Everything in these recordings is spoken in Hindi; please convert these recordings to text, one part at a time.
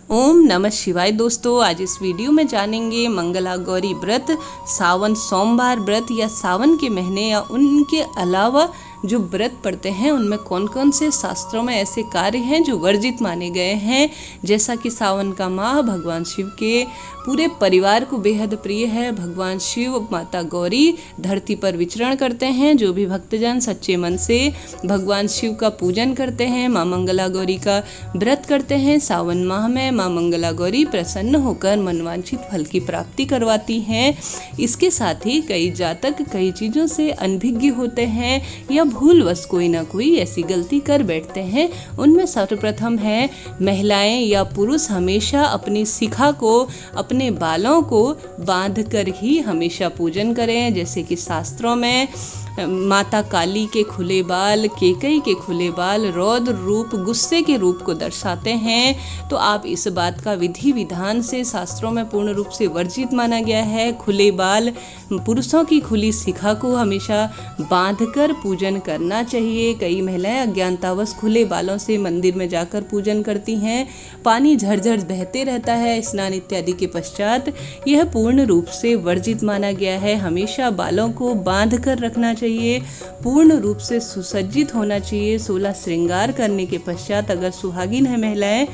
ओम नमः शिवाय। दोस्तों, आज इस वीडियो में जानेंगे मंगला गौरी व्रत, सावन सोमवार व्रत या सावन के महीने या उनके अलावा जो व्रत पड़ते हैं उनमें कौन कौन से शास्त्रों में ऐसे कार्य हैं जो वर्जित माने गए हैं। जैसा कि सावन का माह भगवान शिव के पूरे परिवार को बेहद प्रिय है। भगवान शिव माता गौरी धरती पर विचरण करते हैं। जो भी भक्तजन सच्चे मन से भगवान शिव का पूजन करते हैं, माँ मंगला गौरी का व्रत करते हैं, सावन माह में माँ मंगला गौरी प्रसन्न होकर मनवांछित फल की प्राप्ति करवाती हैं। इसके साथ ही कई जातक कई चीज़ों से अनभिज्ञ होते हैं या भूलवश कोई ना कोई ऐसी गलती कर बैठते हैं। उनमें सर्वप्रथम है, महिलाएं या पुरुष हमेशा अपनी शिखा को, अपने बालों को बांध कर ही हमेशा पूजन करें। जैसे कि शास्त्रों में माता काली के खुले बाल, केकई के खुले बाल रौद्र रूप, गुस्से के रूप को दर्शाते हैं। तो आप इस बात का विधि विधान से शास्त्रों में पूर्ण रूप से वर्जित माना गया है। खुले बाल, पुरुषों की खुली शिखा को हमेशा बांधकर पूजन करना चाहिए। कई महिलाएं अज्ञानतावश खुले बालों से मंदिर में जाकर पूजन करती हैं। पानी झरझर बहते रहता है स्नान इत्यादि के पश्चात। यह पूर्ण रूप से वर्जित माना गया है। हमेशा बालों को बांध कर रखना चाहिए। पूर्ण रूप से सुसज्जित होना चाहिए। 16 श्रृंगार करने के पश्चात अगर सुहागिन है महिलाएं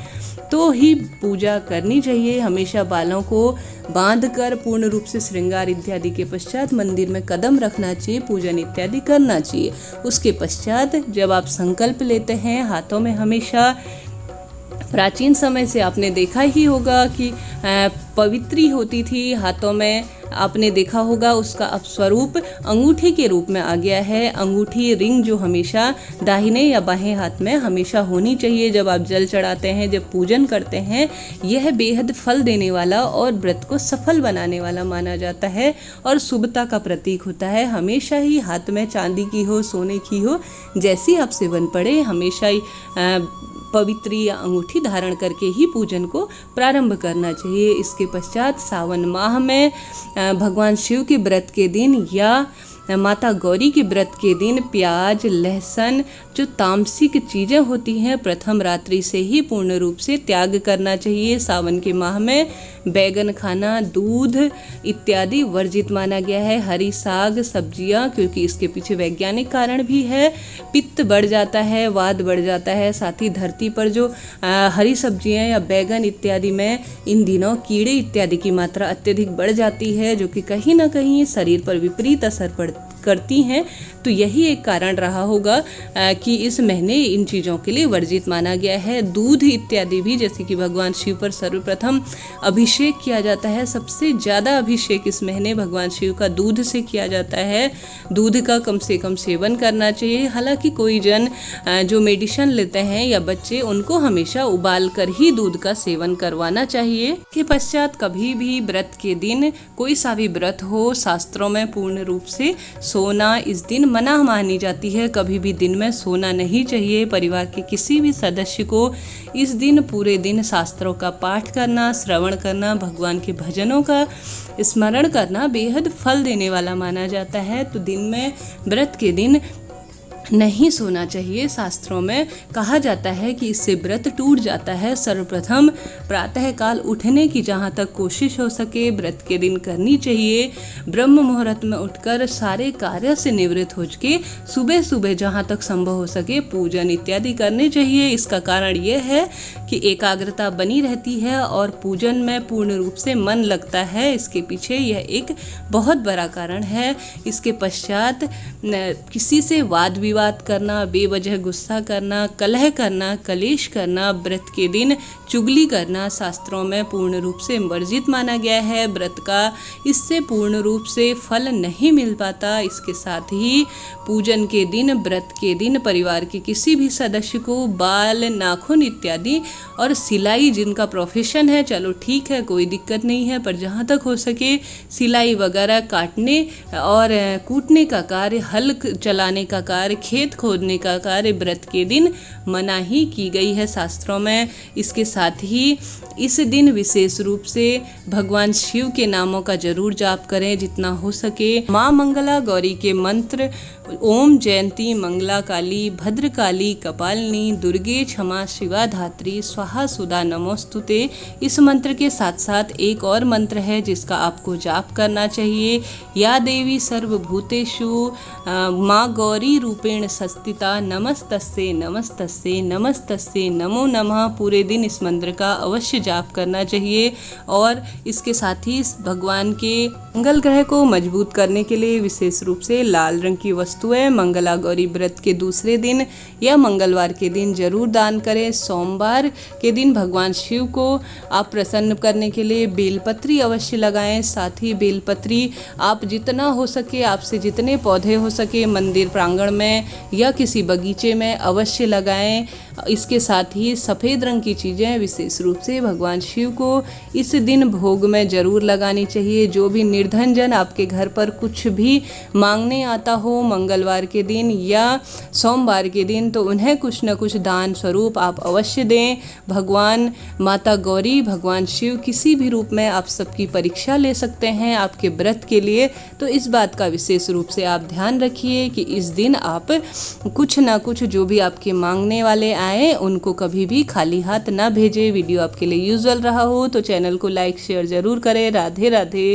तो ही पूजा करनी चाहिए। हमेशा बालों को बांधकर पूर्ण रूप से श्रृंगार इत्यादि के पश्चात मंदिर में कदम रखना चाहिए, पूजन इत्यादि करना चाहिए। उसके पश्चात जब आप संकल्प लेते हैं, हाथों में हमेशा प्राचीन समय से आपने देखा ही होगा कि पवित्री होती थी, हाथों में आपने देखा होगा उसका अब स्वरूप अंगूठी के रूप में आ गया है। अंगूठी रिंग जो हमेशा दाहिने या बाएं हाथ में हमेशा होनी चाहिए। जब आप जल चढ़ाते हैं, जब पूजन करते हैं, यह बेहद फल देने वाला और व्रत को सफल बनाने वाला माना जाता है और शुभता का प्रतीक होता है। हमेशा ही हाथ में चांदी की हो, सोने की हो, जैसी आपसे बन पड़े, हमेशा ही पवित्री या अंगूठी धारण करके ही पूजन को प्रारंभ करना चाहिए। इसके पश्चात सावन माह में भगवान शिव के व्रत के दिन या माता गौरी के व्रत के दिन प्याज, लहसुन जो तामसिक चीज़ें होती हैं प्रथम रात्रि से ही पूर्ण रूप से त्याग करना चाहिए। सावन के माह में बैगन खाना, दूध इत्यादि वर्जित माना गया है। हरी साग सब्जियां, क्योंकि इसके पीछे वैज्ञानिक कारण भी है। पित्त बढ़ जाता है, वात बढ़ जाता है। साथ ही धरती पर जो हरी सब्जियां या बैगन इत्यादि में इन दिनों कीड़े इत्यादि की मात्रा अत्यधिक बढ़ जाती है, जो कि कहीं ना कहीं शरीर पर विपरीत असर करती हैं। तो यही एक कारण रहा होगा कि इस महीने इन चीज़ों के लिए वर्जित माना गया है। दूध इत्यादि भी, जैसे कि भगवान शिव पर सर्वप्रथम अभिषेक किया जाता है, सबसे ज़्यादा अभिषेक इस महीने भगवान शिव का दूध से किया जाता है। दूध का कम से कम सेवन करना चाहिए। हालांकि कोई जन जो मेडिसिन लेते हैं या बच्चे, उनको हमेशा उबाल कर ही दूध का सेवन करवाना चाहिए। के पश्चात कभी भी व्रत के दिन, कोई सा भी व्रत हो, शास्त्रों में पूर्ण रूप से सोना इस दिन मना मानी जाती है। कभी भी दिन में सोना नहीं चाहिए। परिवार के किसी भी सदस्य को इस दिन पूरे दिन शास्त्रों का पाठ करना, श्रवण करना, भगवान के भजनों का स्मरण करना बेहद फल देने वाला माना जाता है। तो दिन में, व्रत के दिन नहीं सोना चाहिए। शास्त्रों में कहा जाता है कि इससे व्रत टूट जाता है। सर्वप्रथम प्रातःकाल उठने की जहाँ तक कोशिश हो सके व्रत के दिन करनी चाहिए। ब्रह्म मुहूर्त में उठकर सारे कार्य से निवृत्त हो के सुबह सुबह जहाँ तक संभव हो सके पूजन इत्यादि करने चाहिए। इसका कारण यह है कि एकाग्रता बनी रहती है और पूजन में पूर्ण रूप से मन लगता है। इसके पीछे यह एक बहुत बड़ा कारण है। इसके पश्चात किसी से वाद विवाद करना, बेवजह गुस्सा करना, कलह करना, कलेश करना, व्रत के दिन चुगली करना शास्त्रों में पूर्ण रूप से वर्जित माना गया है। व्रत का इससे पूर्ण रूप से फल नहीं मिल पाता। इसके साथ ही पूजन के दिन, व्रत के दिन परिवार के किसी भी सदस्य को बाल, नाखून इत्यादि और सिलाई, जिनका प्रोफेशन है, चलो ठीक है, कोई दिक्कत नहीं है, पर जहाँ तक हो सके सिलाई वगैरह, काटने और कूटने का कार्य, हल चलाने का कार्य, खेत खोदने का कार्य व्रत के दिन मना ही की गई है शास्त्रों में। इसके साथ ही इस दिन विशेष रूप से भगवान शिव के नामों का जरूर जाप करें जितना हो सके। माँ मंगला गौरी के मंत्र ओम जयंती मंगला काली भद्रकाली कपालिनी दुर्गे क्षमा शिवा धात्री स्वाहा सुधा नमोस्तुते। इस मंत्र के साथ साथ एक और मंत्र है जिसका आपको जाप करना चाहिए। या देवी सर्वभूतेषु माँ गौरी रूपेण संस्थिता नमस्तस्ये नमस्तस्ये नमस्तस्ये नमो नमः। पूरे दिन इस मंत्र का अवश्य जाप करना चाहिए। और इसके साथ ही भगवान के मंगल ग्रह को मजबूत करने के लिए विशेष रूप से लाल रंग की वस्तुएं मंगला गौरी व्रत के दूसरे दिन या मंगलवार के दिन जरूर दान करें। सोमवार के दिन भगवान शिव को आप प्रसन्न करने के लिए बेलपत्री अवश्य लगाएं। साथ ही बेलपत्री आप जितना हो सके, आपसे जितने पौधे हो सके मंदिर प्रांगण में या किसी बगीचे में अवश्य लगाएं। इसके साथ ही सफ़ेद रंग की चीज़ें विशेष रूप से भगवान शिव को इस दिन भोग में ज़रूर लगानी चाहिए। जो भी निर्धन जन आपके घर पर कुछ भी मांगने आता हो मंगलवार के दिन या सोमवार के दिन, तो उन्हें कुछ न कुछ दान स्वरूप आप अवश्य दें। भगवान माता गौरी, भगवान शिव किसी भी रूप में आप सबकी परीक्षा ले सकते हैं आपके व्रत के लिए। तो इस बात का विशेष रूप से आप ध्यान रखिए कि इस दिन आप कुछ ना कुछ जो भी आपके मांगने वाले आए उनको कभी भी खाली हाथ ना भेजें। वीडियो आपके लिए यूजुअल रहा हो तो चैनल को लाइक शेयर ज़रूर करें। राधे राधे।